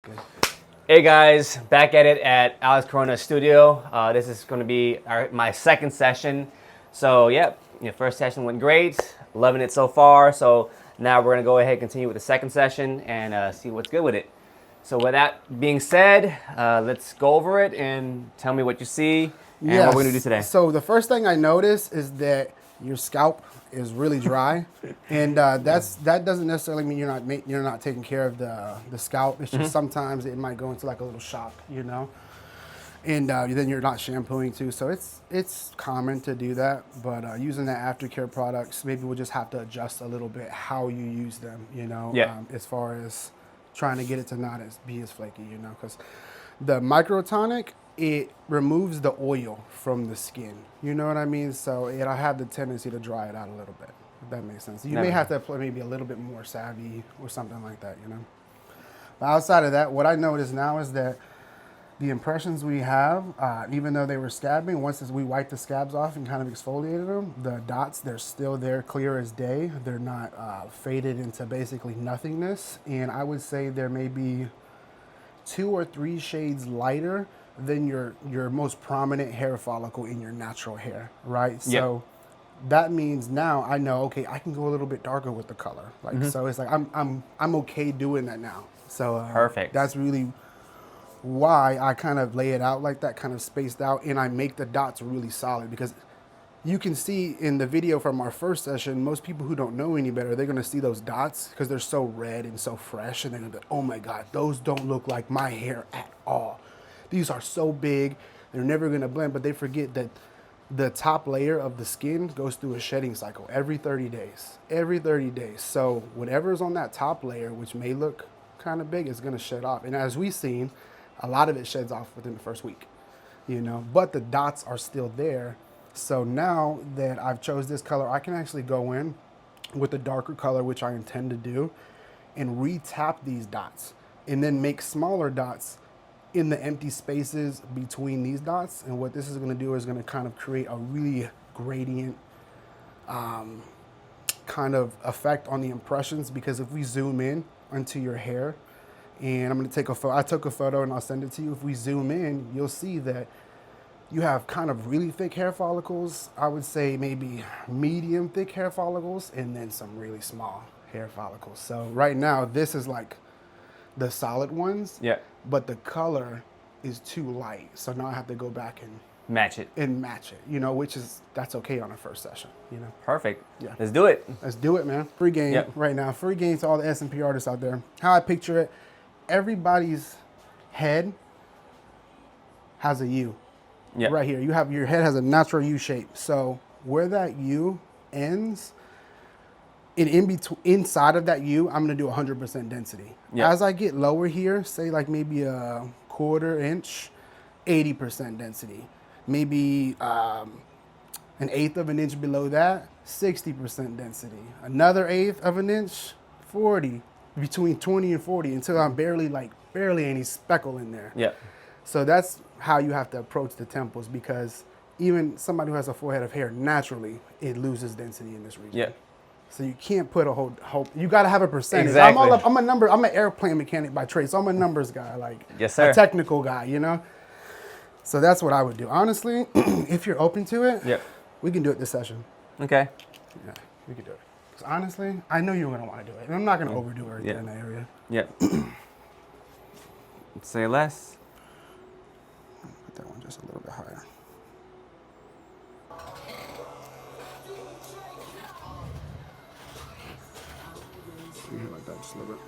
Good. Hey guys, back at it at Alex Corona's studio. This is going to be my second session. So yeah, first session went great, loving it so far. So now we're going to go ahead and continue with the second session and see what's good with it. So with that being said, let's go over it and tell me what you see and what we're going to do today. So the first thing I notice is that your scalp is really dry, and that doesn't necessarily mean you're not taking care of the scalp. It's just sometimes it might go into like a little shock, and then you're not shampooing too. So it's common to do that, but using the aftercare products, maybe we'll just have to adjust a little bit how you use them, as far as trying to get it to not be as flaky, because the microtonic, it removes the oil from the skin. You know what I mean? So it'll have the tendency to dry it out a little bit, if that makes sense. You may have to apply maybe a little bit more savvy or something like that, But outside of that, what I notice now is that the impressions we have, even though they were scabbing, once we wipe the scabs off and kind of exfoliated them, the dots, they're still there clear as day. They're not faded into basically nothingness. And I would say there may be 2 or 3 shades lighter than your most prominent hair follicle in your natural hair, right? So that means now I know, okay, I can go a little bit darker with the color. So it's like I'm okay doing that now. So Perfect. That's really why I kind of lay it out like that, kind of spaced out, and I make the dots really solid, because you can see in the video from our first session, most people who don't know any better, they're gonna see those dots because they're so red and so fresh, and they're gonna be, oh my God, those don't look like my hair at all. These are so big, they're never gonna blend, but they forget that the top layer of the skin goes through a shedding cycle every 30 days. Every 30 days. So whatever's on that top layer, which may look kind of big, is gonna shed off. And as we've seen, a lot of it sheds off within the first week, but the dots are still there. So now that I've chose this color, I can actually go in with a darker color, which I intend to do, and re-tap these dots and then make smaller dots in the empty spaces between these dots. And what this is gonna do is gonna kind of create a really gradient kind of effect on the impressions, because if we zoom in onto your hair, and I'm gonna take a photo, I took a photo and I'll send it to you. If we zoom in, you'll see that you have kind of really thick hair follicles. I would say maybe medium thick hair follicles, and then some really small hair follicles. So right now, this is like the solid ones, but the color is too light. So now I have to go back and match it, which is, that's okay on a first session, Perfect. Yeah. Let's do it. Let's do it, man. Free game right now. Free game to all the SMP artists out there. How I picture it, everybody's head has a U. Right here, your head has a natural U shape. So where that U ends, inside of that U, I'm gonna do 100% density. As I get lower here, say like maybe a 1/4 inch, 80% density. Maybe an 1/8 of an inch below that, 60% density. Another 1/8 of an inch, 40. Between 20 and 40, until I'm barely any speckle in there. So that's how you have to approach the temples, because even somebody who has a full head of hair, naturally, it loses density in this region. So you can't put a whole you got to have a percentage. Exactly. I'm an airplane mechanic by trade, so I'm a numbers guy, a technical guy, So that's what I would do. Honestly, if you're open to it, we can do it this session. Okay. Yeah, we can do it. Honestly, I know you're gonna want to do it, and I'm not gonna overdo it right there in that area. Say less. Put that one just a little bit higher. Like that, just a little bit.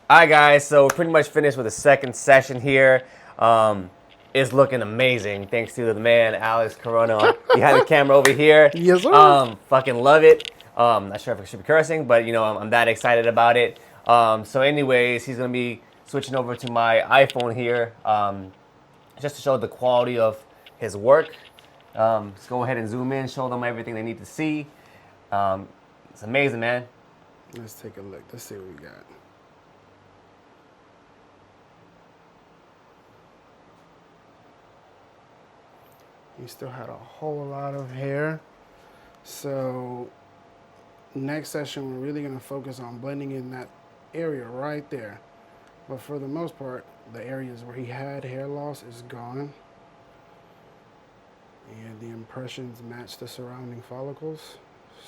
Alright guys, so we're pretty much finished with the second session here. It's looking amazing, thanks to the man, Alex Corona, behind the camera over here. Yes, sir. Fucking love it. Not sure if I should be cursing, but I'm that excited about it. So anyways, he's gonna be switching over to my iPhone here. just to show the quality of his work. Let's go ahead and zoom in, show them everything they need to see. It's amazing, man. Let's take a look. Let's see what we got. He still had a whole lot of hair. So next session, we're really gonna focus on blending in that area right there. But for the most part, the areas where he had hair loss is gone. And the impressions match the surrounding follicles.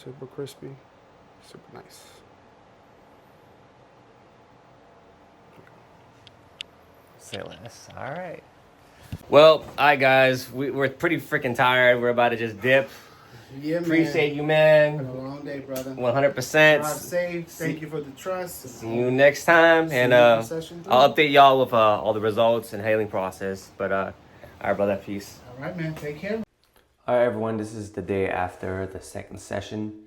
Super crispy, super nice. Say less. All right. Well, all right, guys. We're pretty freaking tired. We're about to just dip. Yeah, man. Appreciate you, Been man. a long day, brother. 100%. Drive safe. Thank you for the trust. See you next time. And I'll update y'all with all the results and healing process. But all right, brother. Peace. All right, man. Take care. All right, everyone. This is the day after the second session.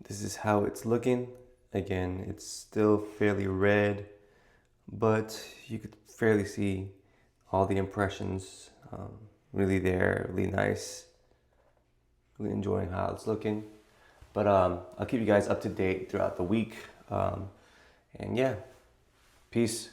This is how it's looking. Again, it's still fairly red, but you could fairly see all the impressions really there, really nice. Really enjoying how it's looking. But I'll keep you guys up to date throughout the week. And yeah, peace.